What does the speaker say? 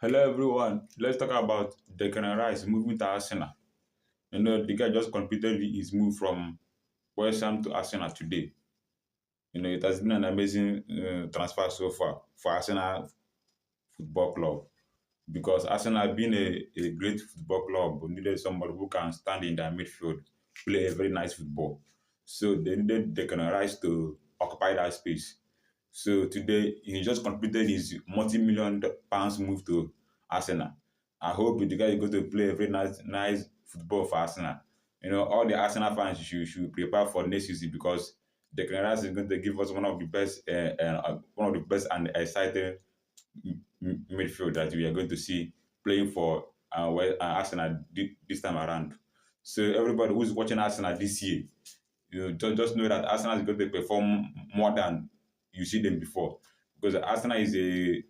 Hello everyone. Let's talk about Declan Rice moving to Arsenal. The guy just completed his move from West Ham to Arsenal today. It has been an amazing transfer so far for Arsenal Football Club because Arsenal being a great football club needed somebody who can stand in their midfield, play a very nice football. So they needed Declan Rice to occupy that space. So today he just completed his multi-million pounds move to Arsenal. I hope the guy is going to play a very nice football for Arsenal. All the Arsenal fans should prepare for next season because Declan Rice is going to give us one of the best and exciting midfield that we are going to see playing for Arsenal this time around. So everybody who's watching Arsenal this year, just know that Arsenal is going to perform more than you see them before because Arsenal is